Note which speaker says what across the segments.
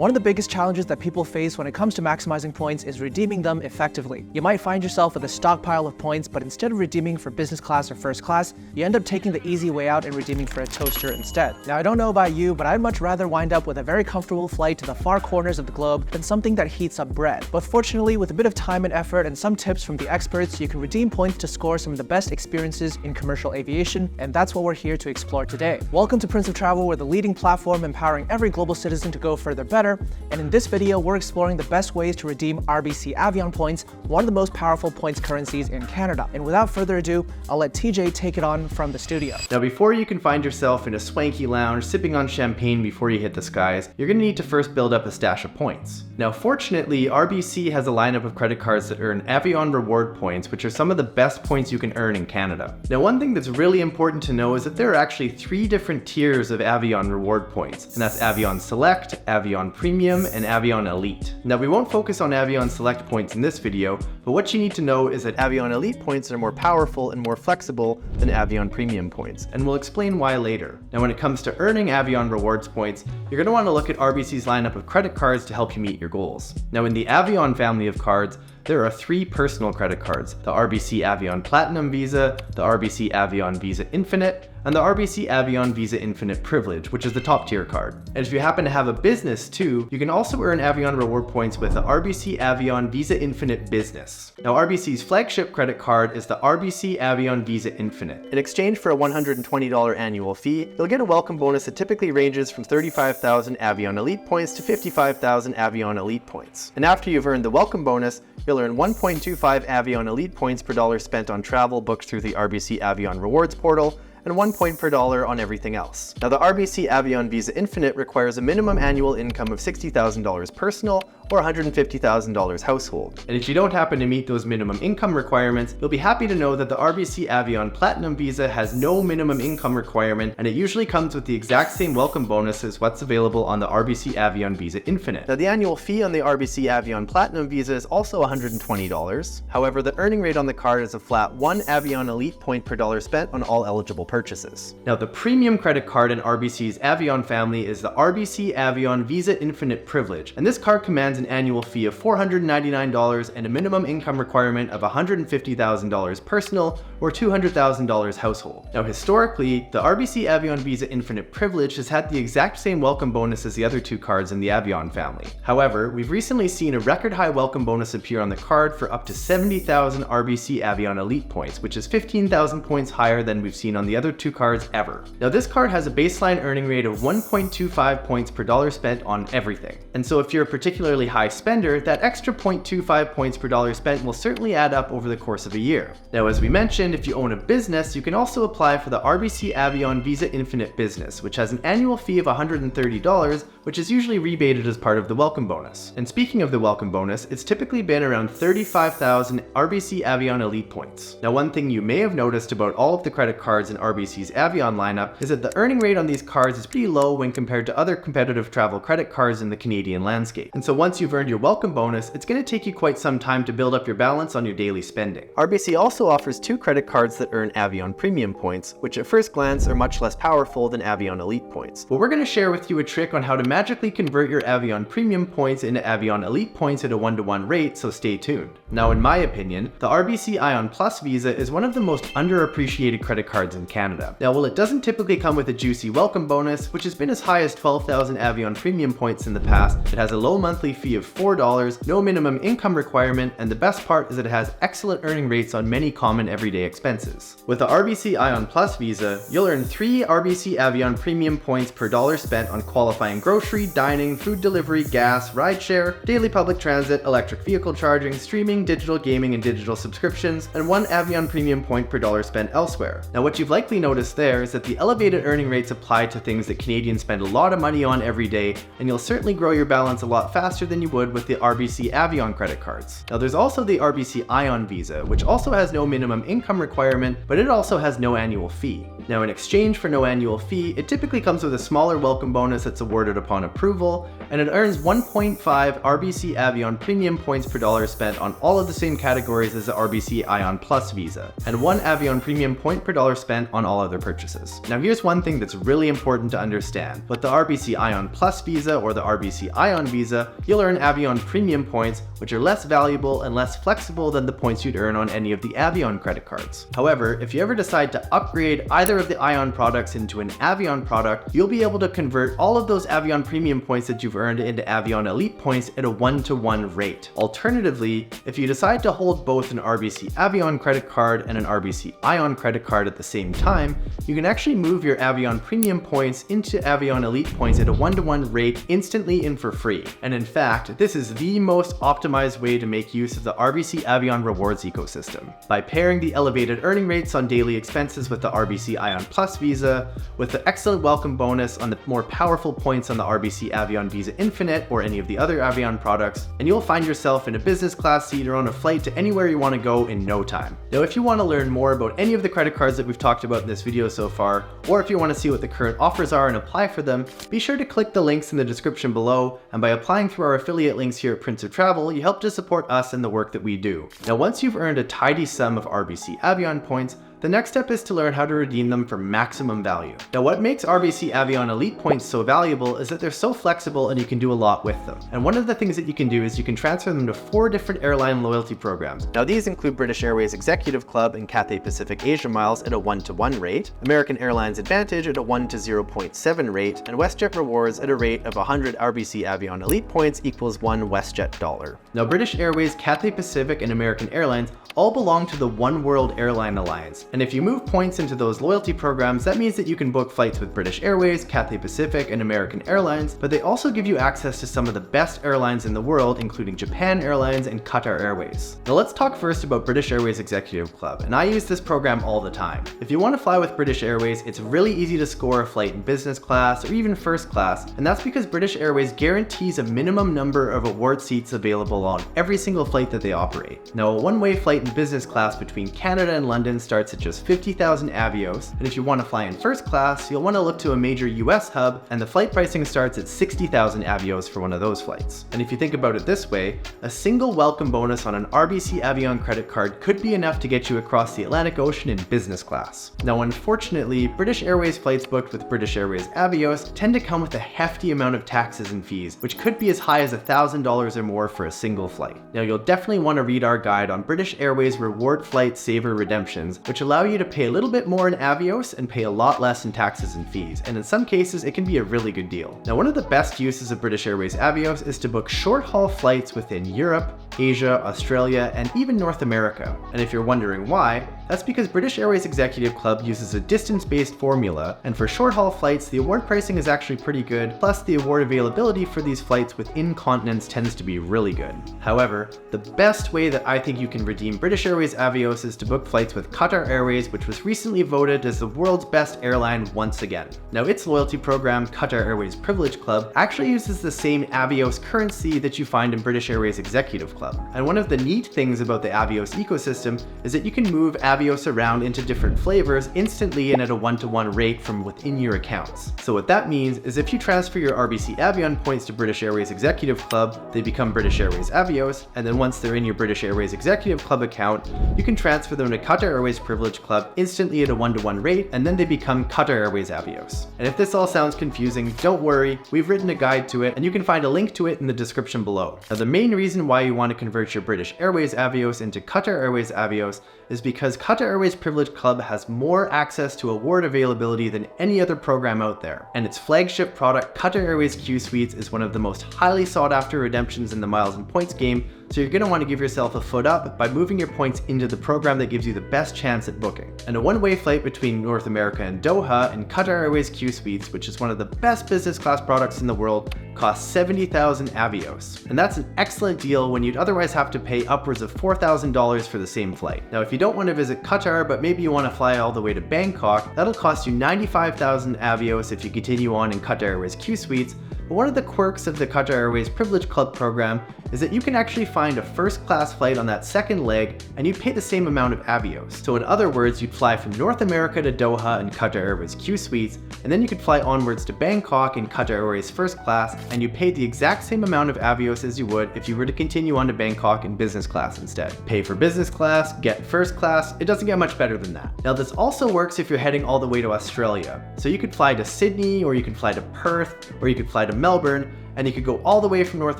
Speaker 1: One of the biggest challenges that people face when it comes to maximizing points is redeeming them effectively. You might find yourself with a stockpile of points, but instead of redeeming for business class or first class, you end up taking the easy way out and redeeming for a toaster instead. Now, I don't know about you, but I'd much rather wind up with a very comfortable flight to the far corners of the globe than something that heats up bread. But fortunately, with a bit of time and effort and some tips from the experts, you can redeem points to score some of the best experiences in commercial aviation, and that's what we're here to explore today. Welcome to Prince of Travel, we're the leading platform empowering every global citizen to go further better, and in this video, we're exploring the best ways to redeem RBC Avion points, one of the most powerful points currencies in Canada. And without further ado, I'll let TJ take it on from the studio.
Speaker 2: Now, before you can find yourself in a swanky lounge sipping on champagne before you hit the skies, you're going to need to first build up a stash of points. Now, fortunately, RBC has a lineup of credit cards that earn Avion reward points, which are some of the best points you can earn in Canada. Now, one thing that's really important to know is that there are actually 3 different tiers of Avion reward points, and that's Avion Select, Avion Premium, and Avion Elite. Now, we won't focus on Avion Select points in this video, but what you need to know is that Avion Elite points are more powerful and more flexible than Avion Premium points, and we'll explain why later. Now, when it comes to earning Avion rewards points, you're going to want to look at RBC's lineup of credit cards to help you meet your goals. Now, in the Avion family of cards, there are 3 personal credit cards: the RBC Avion Platinum Visa, the RBC Avion Visa Infinite, and the RBC Avion Visa Infinite Privilege, which is the top tier card. And if you happen to have a business too, you can also earn Avion reward points with the RBC Avion Visa Infinite Business. Now, RBC's flagship credit card is the RBC Avion Visa Infinite. In exchange for a $120 annual fee, you'll get a welcome bonus that typically ranges from 35,000 Avion Elite points to 55,000 Avion Elite points. And after you've earned the welcome bonus, you'll earn 1.25 Avion Elite points per dollar spent on travel booked through the RBC Avion Rewards portal, and 1 point per dollar on everything else. Now, the RBC Avion Visa Infinite requires a minimum annual income of $60,000 personal or $150,000 household. And if you don't happen to meet those minimum income requirements, you'll be happy to know that the RBC Avion Platinum Visa has no minimum income requirement, and it usually comes with the exact same welcome bonus as what's available on the RBC Avion Visa Infinite. Now, the annual fee on the RBC Avion Platinum Visa is also $120. However, the earning rate on the card is a flat 1 Avion Elite point per dollar spent on all eligible purchases. Now, the premium credit card in RBC's Avion family is the RBC Avion Visa Infinite Privilege, and this card commands an annual fee of $499 and a minimum income requirement of $150,000 personal or $200,000 household. Now, historically, the RBC Avion Visa Infinite Privilege has had the exact same welcome bonus as the other 2 cards in the Avion family. However, we've recently seen a record high welcome bonus appear on the card for up to 70,000 RBC Avion Elite points, which is 15,000 points higher than we've seen on the other 2 cards ever. Now, this card has a baseline earning rate of 1.25 points per dollar spent on everything. And so if you're a particularly high spender, that extra 0.25 points per dollar spent will certainly add up over the course of a year. Now, as we mentioned, if you own a business, you can also apply for the RBC Avion Visa Infinite Business, which has an annual fee of $130, which is usually rebated as part of the welcome bonus. And speaking of the welcome bonus, it's typically been around 35,000 RBC Avion Elite points. Now, one thing you may have noticed about all of the credit cards in RBC's Avion lineup is that the earning rate on these cards is pretty low when compared to other competitive travel credit cards in the Canadian landscape. And so once you've earned your welcome bonus, it's going to take you quite some time to build up your balance on your daily spending. RBC also offers 2 credit cards that earn Avion Premium points, which at first glance are much less powerful than Avion Elite points. But we're going to share with you a trick on how to magically convert your Avion Premium points into Avion Elite points at a 1-to-1 rate, so stay tuned. Now, in my opinion, the RBC Ion Plus Visa is one of the most underappreciated credit cards in Canada. Now, while it doesn't typically come with a juicy welcome bonus, which has been as high as 12,000 Avion Premium points in the past, it has a low monthly fee of $4, no minimum income requirement, and the best part is that it has excellent earning rates on many common everyday expenses. With the RBC Ion Plus Visa, you'll earn 3 RBC Avion Premium points per dollar spent on qualifying grocery, dining, food delivery, gas, rideshare, daily public transit, electric vehicle charging, streaming, digital gaming, and digital subscriptions, and 1 Avion Premium point per dollar spent elsewhere. Now, what you've likely noticed there is that the elevated earning rates apply to things that Canadians spend a lot of money on every day, and you'll certainly grow your balance a lot faster than you would with the RBC Avion credit cards. Now there's also the RBC Ion Visa, which also has no minimum income requirement, but it also has no annual fee. Now in exchange for no annual fee, it typically comes with a smaller welcome bonus that's awarded upon approval, and it earns 1.5 RBC Avion premium points per dollar spent on all of the same categories as the RBC Ion Plus Visa, and 1 Avion premium point per dollar spent on all other purchases. Now here's one thing that's really important to understand. With the RBC Ion Plus Visa or the RBC Ion Visa, you'll earn Avion premium points, which are less valuable and less flexible than the points you'd earn on any of the Avion credit cards. However, if you ever decide to upgrade either of the Ion products into an Avion product, you'll be able to convert all of those Avion premium points that you've earned into Avion Elite points at a 1-to-1 rate. Alternatively, if you decide to hold both an RBC Avion credit card and an RBC Ion credit card at the same time, you can actually move your Avion premium points into Avion Elite points at a 1-to-1 rate instantly and for free. And in fact, this is the most optimized way to make use of the RBC Avion rewards ecosystem. By pairing the elevated earning rates on daily expenses with the RBC Ion Plus Visa, with the excellent welcome bonus on the more powerful points on the RBC Avion Visa Infinite or any of the other Avion products, and you'll find yourself in a business class seat or on a flight to anywhere you want to go in no time. Now if you want to learn more about any of the credit cards that we've talked about in this video so far, or if you want to see what the current offers are and apply for them, be sure to click the links in the description below, and by applying through our affiliate links here at Prince of Travel, you help to support us and the work that we do. Now once you've earned a tidy sum of RBC Avion points, the next step is to learn how to redeem them for maximum value. Now what makes RBC Avion Elite points so valuable is that they're so flexible and you can do a lot with them. And one of the things that you can do is you can transfer them to 4 different airline loyalty programs. Now these include British Airways Executive Club and Cathay Pacific Asia Miles at a 1-to-1 rate, American Airlines Advantage at a 1-to-0.7 rate, and WestJet Rewards at a rate of 100 RBC Avion Elite points equals 1 WestJet dollar. Now British Airways, Cathay Pacific, and American Airlines all belong to the One World Airline Alliance. And if you move points into those loyalty programs, that means that you can book flights with British Airways, Cathay Pacific, and American Airlines, but they also give you access to some of the best airlines in the world, including Japan Airlines and Qatar Airways. Now let's talk first about British Airways Executive Club, and I use this program all the time. If you want to fly with British Airways, it's really easy to score a flight in business class or even first class, and that's because British Airways guarantees a minimum number of award seats available on every single flight that they operate. Now a one-way flight in business class between Canada and London starts at just 50,000 avios, and if you want to fly in first class, you'll want to look to a major US hub, and the flight pricing starts at 60,000 avios for one of those flights. And if you think about it this way, a single welcome bonus on an RBC Avion credit card could be enough to get you across the Atlantic Ocean in business class. Now unfortunately, British Airways flights booked with British Airways Avios tend to come with a hefty amount of taxes and fees, which could be as high as $1,000 or more for a single flight. Now you'll definitely want to read our guide on British Airways Reward Flight Saver redemptions, which allow you to pay a little bit more in Avios and pay a lot less in taxes and fees, and in some cases it can be a really good deal. Now one of the best uses of British Airways Avios is to book short-haul flights within Europe, Asia, Australia, and even North America. And if you're wondering why, that's because British Airways Executive Club uses a distance-based formula, and for short-haul flights, the award pricing is actually pretty good, plus the award availability for these flights within continents tends to be really good. However, the best way that I think you can redeem British Airways Avios is to book flights with Qatar Airways, which was recently voted as the world's best airline once again. Now its loyalty program, Qatar Airways Privilege Club, actually uses the same Avios currency that you find in British Airways Executive Club. And one of the neat things about the Avios ecosystem is that you can move Avios around into different flavors instantly and at a 1-to-1 rate from within your accounts. So what that means is if you transfer your RBC Avion points to British Airways Executive Club, they become British Airways Avios, and then once they're in your British Airways Executive Club account, you can transfer them to Qatar Airways Privilege Club instantly at a 1-to-1 rate, and then they become Qatar Airways Avios. And if this all sounds confusing, don't worry, we've written a guide to it, and you can find a link to it in the description below. Now the main reason why you want to convert your British Airways Avios into Qatar Airways Avios is because Qatar Airways Privilege Club has more access to award availability than any other program out there. And its flagship product, Qatar Airways Q Suites, is one of the most highly sought after redemptions in the miles and points game, so you're going to want to give yourself a foot up by moving your points into the program that gives you the best chance at booking. And a one-way flight between North America and Doha and Qatar Airways Q Suites, which is one of the best business class products in the world, costs 70,000 avios. And that's an excellent deal when you'd otherwise have to pay upwards of $4,000 for the same flight. Now if you don't want to visit Qatar, but maybe you want to fly all the way to Bangkok, that'll cost you 95,000 avios if you continue on in Qatar Airways Q Suites, But one of the quirks of the Qatar Airways Privilege Club program is that you can actually find a first class flight on that second leg and you'd pay the same amount of avios. So in other words, you'd fly from North America to Doha in Qatar Airways Q Suites, and then you could fly onwards to Bangkok in Qatar Airways first class, and you paid the exact same amount of avios as you would if you were to continue on to Bangkok in business class instead. Pay for business class, get first class, it doesn't get much better than that. Now this also works if you're heading all the way to Australia. So you could fly to Sydney, or you could fly to Perth, or you could fly to Melbourne, and you could go all the way from North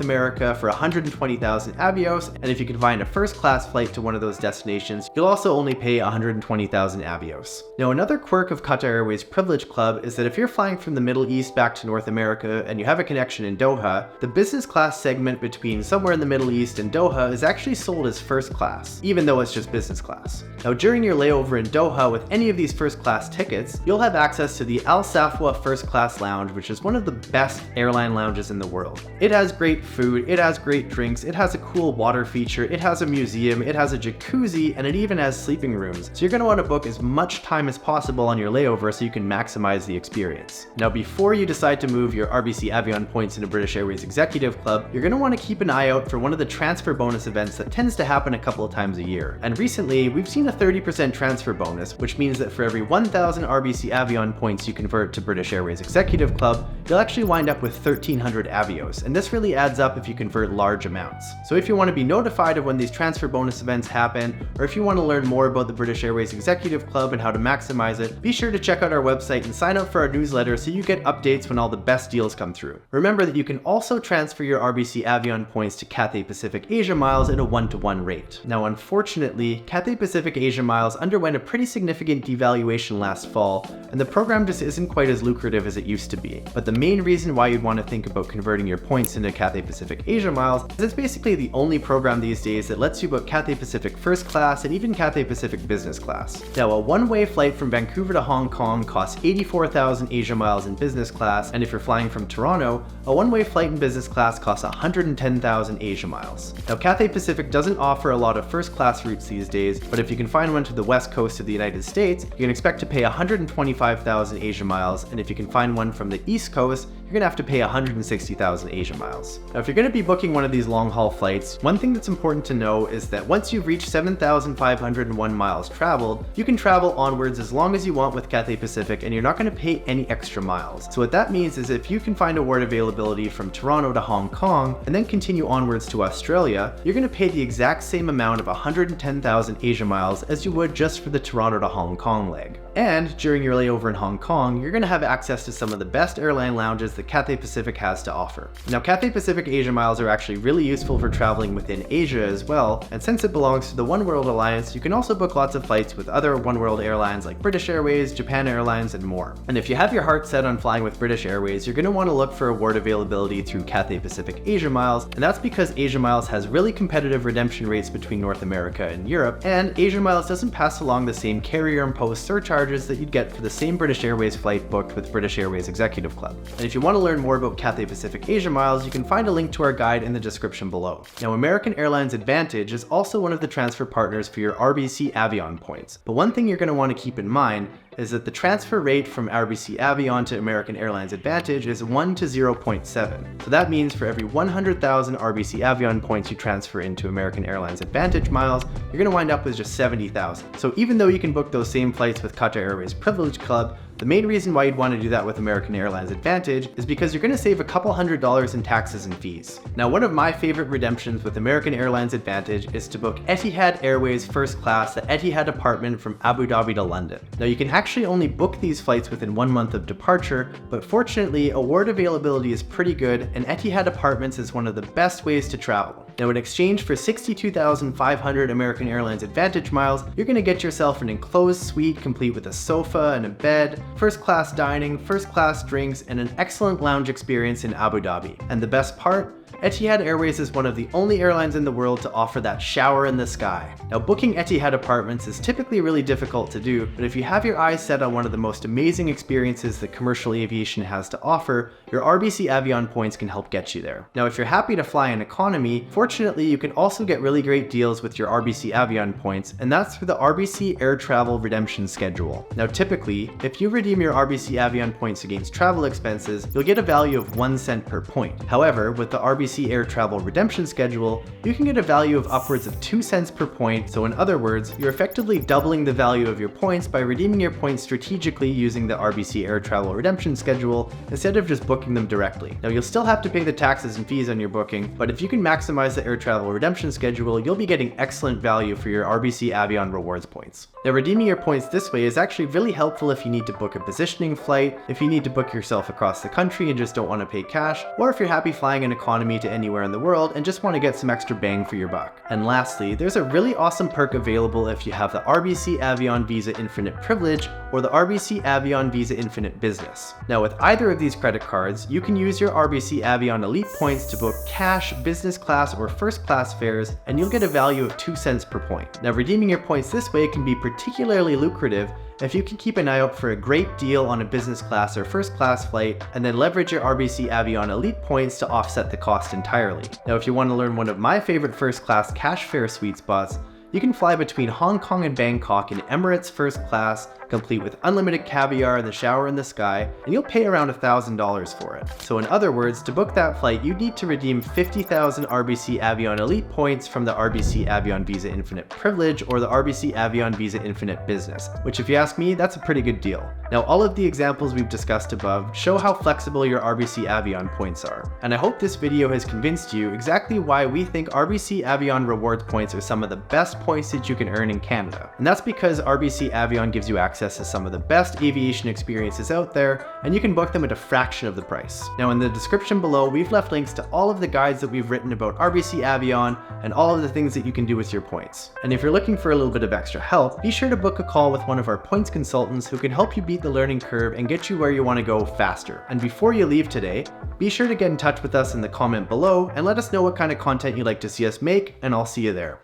Speaker 2: America for 120,000 avios, and if you could find a first class flight to one of those destinations, you'll also only pay 120,000 avios. Now another quirk of Qatar Airways Privilege Club is that if you're flying from the Middle East back to North America and you have a connection in Doha, the business class segment between somewhere in the Middle East and Doha is actually sold as first class, even though it's just business class. Now during your layover in Doha with any of these first class tickets, you'll have access to the Al Safwa First Class Lounge, which is one of the best airline lounges in the world. It has great food, it has great drinks, it has a cool water feature, it has a museum, it has a jacuzzi, and it even has sleeping rooms. So you're going to want to book as much time as possible on your layover so you can maximize the experience. Now before you decide to move your RBC Avion points into British Airways Executive Club, you're going to want to keep an eye out for one of the transfer bonus events that tends to happen a couple of times a year. And recently, we've seen a 30% transfer bonus, which means that for every 1,000 RBC Avion points you convert to British Airways Executive Club, you'll actually wind up with 1,300 avios. And this really adds up if you convert large amounts. So if you want to be notified of when these transfer bonus events happen, or if you want to learn more about the British Airways Executive Club and how to maximize it, be sure to check out our website and sign up for our newsletter so you get updates when all the best deals come through. Remember that you can also transfer your RBC Avion points to Cathay Pacific Asia Miles at a 1-to-1 rate. Now unfortunately, Cathay Pacific Asia Miles underwent a pretty significant devaluation last fall, and the program just isn't quite as lucrative as it used to be. But the main reason why you'd want to think about converting your points into Cathay Pacific Asia Miles is it's basically the only program these days that lets you book Cathay Pacific First Class and even Cathay Pacific Business Class. Now a one-way flight from Vancouver to Hong Kong costs 84,000 Asia Miles in business class, and if you're flying from Toronto, a one-way flight in business class costs 110,000 Asia Miles. Now Cathay Pacific doesn't offer a lot of first class routes these days, but if you can find one to the west coast of the United States, you can expect to pay 125,000 Asia Miles, and if you can find one from the east coast, you're gonna have to pay 160,000 Asia Miles. Now if you're gonna be booking one of these long haul flights, one thing that's important to know is that once you've reached 7,501 miles traveled, you can travel onwards as long as you want with Cathay Pacific, and you're not gonna pay any extra miles. So what that means is if you can find award availability from Toronto to Hong Kong and then continue onwards to Australia, you're gonna pay the exact same amount of 110,000 Asia Miles as you would just for the Toronto to Hong Kong leg. And during your layover in Hong Kong, you're gonna have access to some of the best airline lounges that Cathay Pacific has to offer. Now Cathay Pacific Asia Miles are actually really useful for traveling within Asia as well, and since it belongs to the One World Alliance, you can also book lots of flights with other One World airlines like British Airways, Japan Airlines, and more. And if you have your heart set on flying with British Airways, you're gonna wanna look for award availability through Cathay Pacific Asia Miles, and that's because Asia Miles has really competitive redemption rates between North America and Europe, and Asia Miles doesn't pass along the same carrier-imposed surcharges that you'd get for the same British Airways flight booked with British Airways Executive Club. And if you want to learn more about Cathay Pacific Asia Miles, you can find a link to our guide in the description below. Now American Airlines Advantage is also one of the transfer partners for your RBC Avion points, but one thing you're going to want to keep in mind is that the transfer rate from RBC Avion to American Airlines Advantage is 1 to 0.7. So that means for every 100,000 RBC Avion points you transfer into American Airlines Advantage miles, you're going to wind up with just 70,000. So even though you can book those same flights with Qatar Airways Privilege Club, the main reason why you'd want to do that with American Airlines Advantage is because you're going to save a couple $100s in taxes and fees. Now one of my favorite redemptions with American Airlines Advantage is to book Etihad Airways First Class, the Etihad department from Abu Dhabi to London. Now you can actually only book these flights within 1 month of departure, but fortunately award availability is pretty good, and Etihad apartments is one of the best ways to travel. Now in exchange for 62,500 American Airlines Advantage miles, you're going to get yourself an enclosed suite complete with a sofa and a bed, first class dining, first class drinks, and an excellent lounge experience in Abu Dhabi. And the best part? Etihad Airways is one of the only airlines in the world to offer that shower in the sky. Now, booking Etihad apartments is typically really difficult to do, but if you have your eyes set on one of the most amazing experiences that commercial aviation has to offer, your RBC Avion points can help get you there. Now, if you're happy to fly in economy, fortunately you can also get really great deals with your RBC Avion points, and that's through the RBC Air Travel Redemption Schedule. Now, typically, if you redeem your RBC Avion points against travel expenses, you'll get a value of 1 cent per point. However, with the RBC Air Travel Redemption Schedule, you can get a value of upwards of 2 cents per point, so in other words, you're effectively doubling the value of your points by redeeming your points strategically using the RBC Air Travel Redemption Schedule instead of just booking them directly. Now, you'll still have to pay the taxes and fees on your booking, but if you can maximize the Air Travel Redemption Schedule, you'll be getting excellent value for your RBC Avion rewards points. Now, redeeming your points this way is actually really helpful if you need to book a positioning flight, if you need to book yourself across the country and just don't want to pay cash, or if you're happy flying in economy to anywhere in the world and just want to get some extra bang for your buck. And lastly, there's a really awesome perk available if you have the RBC Avion Visa Infinite Privilege or the RBC Avion Visa Infinite Business. Now, with either of these credit cards, you can use your RBC Avion Elite points to book cash, business class, or first class fares, and you'll get a value of 2 cents per point. Now, redeeming your points this way can be particularly lucrative if you can keep an eye out for a great deal on a business class or first class flight, and then leverage your RBC Avion Elite points to offset the cost entirely. Now, if you want to learn one of my favorite first class cash fare sweet spots, you can fly between Hong Kong and Bangkok in Emirates first class, complete with unlimited caviar and the shower in the sky, and you'll pay around $1,000 for it. So in other words, to book that flight, you'd need to redeem 50,000 RBC Avion Elite points from the RBC Avion Visa Infinite Privilege or the RBC Avion Visa Infinite Business, which if you ask me, that's a pretty good deal. Now, all of the examples we've discussed above show how flexible your RBC Avion points are, and I hope this video has convinced you exactly why we think RBC Avion rewards points are some of the best points that you can earn in Canada. And that's because RBC Avion gives you access to some of the best aviation experiences out there, and you can book them at a fraction of the price. Now, in the description below, we've left links to all of the guides that we've written about RBC Avion and all of the things that you can do with your points. And if you're looking for a little bit of extra help, be sure to book a call with one of our points consultants who can help you beat the learning curve and get you where you want to go faster. And before you leave today, be sure to get in touch with us in the comment below and let us know what kind of content you'd like to see us make, and I'll see you there.